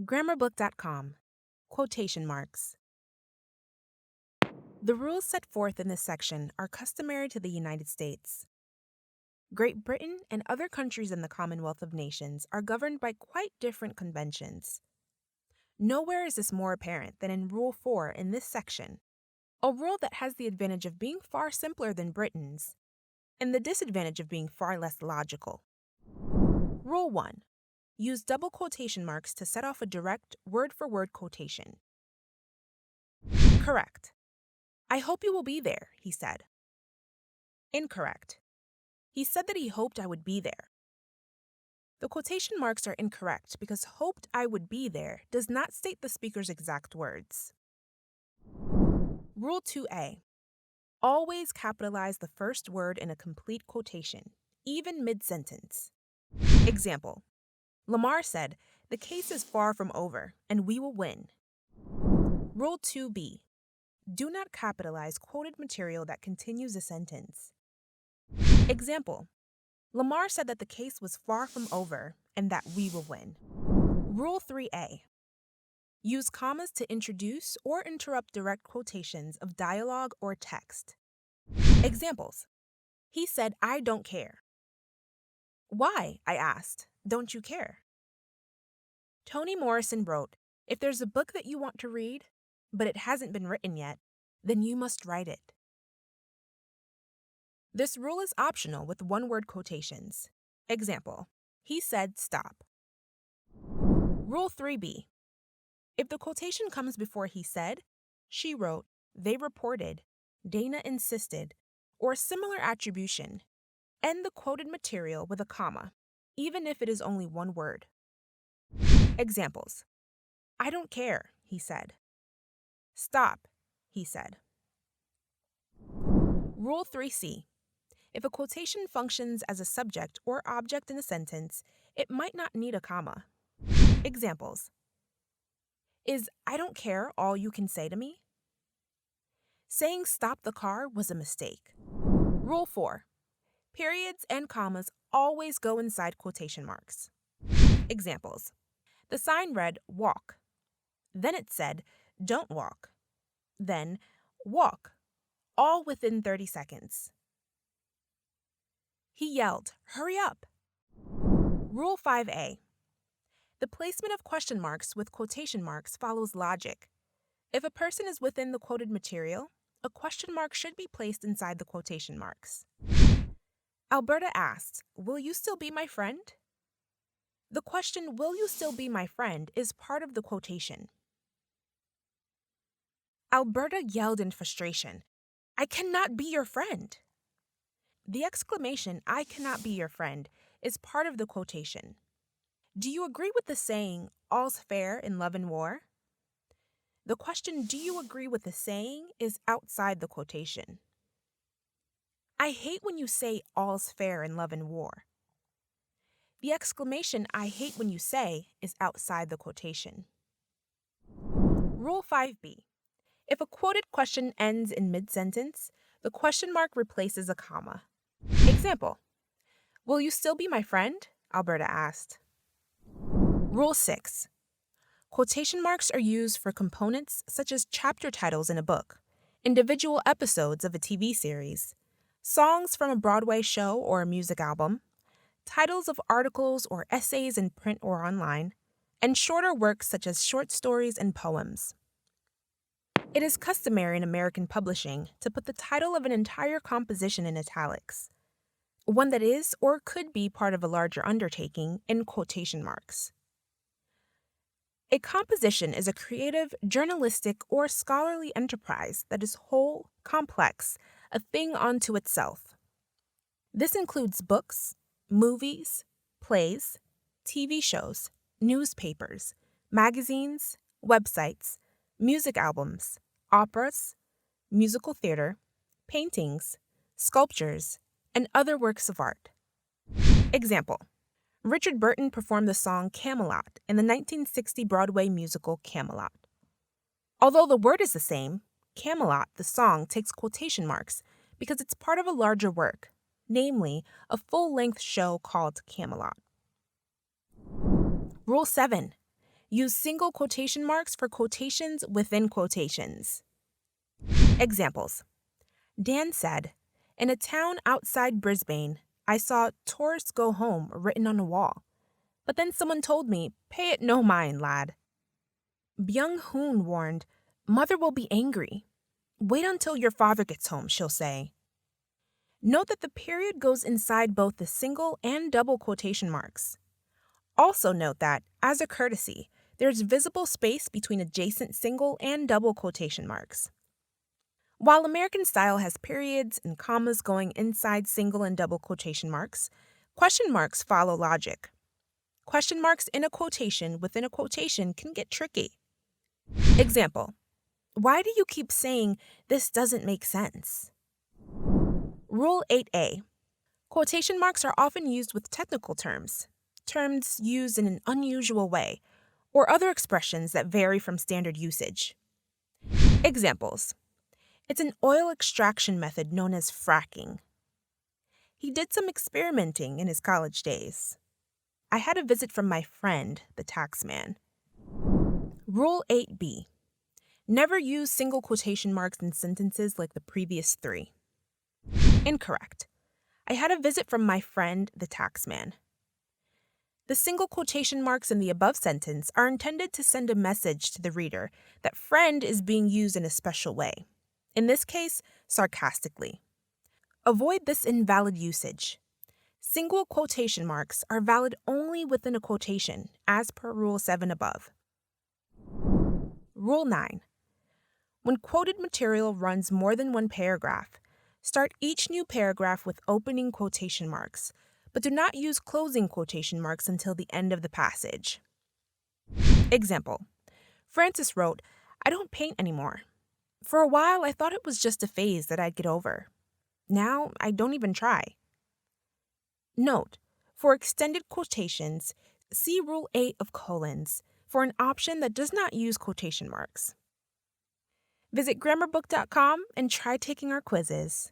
Grammarbook.com. Quotation Marks. The rules set forth in this section are customary to the United States. Great Britain and other countries in the Commonwealth of Nations are governed by quite different conventions. Nowhere is this more apparent than in Rule 4 in this section, a rule that has the advantage of being far simpler than Britain's, and the disadvantage of being far less logical. Rule 1. Use double quotation marks to set off a direct, word-for-word quotation. Correct. I hope you will be there, he said. Incorrect. He said that he hoped I would be there. The quotation marks are incorrect because hoped I would be there does not state the speaker's exact words. Rule 2A. Always capitalize the first word in a complete quotation, even mid-sentence. Example. Lamar said, "The case is far from over, and we will win." Rule 2B. Do not capitalize quoted material that continues a sentence. Example. Lamar said that the case was far from over and that we will win. Rule 3A. Use commas to introduce or interrupt direct quotations of dialogue or text. Examples. He said, "I don't care." "Why?" I asked. "Don't you care?" Toni Morrison wrote, "If there's a book that you want to read, but it hasn't been written yet, then you must write it." This rule is optional with one-word quotations. Example, he said stop. Rule 3B. If the quotation comes before he said, she wrote, they reported, Dana insisted, or similar attribution, end the quoted material with a comma, even if it is only one word. Examples. I don't care, he said. Stop, he said. Rule 3C. If a quotation functions as a subject or object in a sentence, it might not need a comma. Examples. Is "I don't care" all you can say to me? Saying "stop the car" was a mistake. Rule 4. Periods and commas always go inside quotation marks. Examples. The sign read, walk. Then it said, don't walk. Then, walk, all within 30 seconds. He yelled, hurry up. Rule 5A. The placement of question marks with quotation marks follows logic. If a person is within the quoted material, a question mark should be placed inside the quotation marks. Alberta asked, will you still be my friend? The question, will you still be my friend, is part of the quotation. Alberta yelled in frustration, I cannot be your friend. The exclamation, I cannot be your friend, is part of the quotation. Do you agree with the saying, all's fair in love and war? The question, do you agree with the saying, is outside the quotation. I hate when you say all's fair in love and war. The exclamation, I hate when you say, is outside the quotation. Rule 5B. If a quoted question ends in mid-sentence, the question mark replaces a comma. Example. Will you still be my friend? Alberta asked. Rule 6. Quotation marks are used for components such as chapter titles in a book, individual episodes of a TV series, songs from a Broadway show or a music album, titles of articles or essays in print or online, and shorter works such as short stories and poems. It is customary in American publishing to put the title of an entire composition in italics, one that is or could be part of a larger undertaking in quotation marks. A composition is a creative, journalistic, or scholarly enterprise that is whole, complex, a thing unto itself. This includes books, movies, plays, TV shows, newspapers, magazines, websites, music albums, operas, musical theater, paintings, sculptures, and other works of art. Example. Richard Burton performed the song Camelot in the 1960 Broadway musical Camelot. Although the word is the same, Camelot, the song, takes quotation marks because it's part of a larger work, namely, a full-length show called Camelot. Rule 7. Use single quotation marks for quotations within quotations. Examples. Dan said, "In a town outside Brisbane, I saw 'Tourists go home' written on a wall. But then someone told me, 'Pay it no mind, lad.'" Byung-hoon warned, "Mother will be angry. Wait until your father gets home," she'll say. Note that the period goes inside both the single and double quotation marks. Also note that, as a courtesy, there's visible space between adjacent single and double quotation marks. While American style has periods and commas going inside single and double quotation marks, question marks follow logic. Question marks in a quotation within a quotation can get tricky. Example. Why do you keep saying, "This doesn't make sense"? Rule 8a. Quotation marks are often used with technical terms used in an unusual way, or other expressions that vary from standard usage. Examples. It's an oil extraction method known as fracking. He did some experimenting in his college days. I had a visit from my friend, the taxman. Rule 8b. Never use single quotation marks in sentences like the previous three. Incorrect. I had a visit from my friend, the taxman. The single quotation marks in the above sentence are intended to send a message to the reader that friend is being used in a special way, in this case, sarcastically. Avoid this invalid usage. Single quotation marks are valid only within a quotation, as per Rule 7 above. Rule 9. When quoted material runs more than one paragraph, start each new paragraph with opening quotation marks, but do not use closing quotation marks until the end of the passage. Example. Francis wrote, "I don't paint anymore. For a while, I thought it was just a phase that I'd get over. Now, I don't even try." Note, for extended quotations, see Rule 8 of colons for an option that does not use quotation marks. Visit grammarbook.com and try taking our quizzes.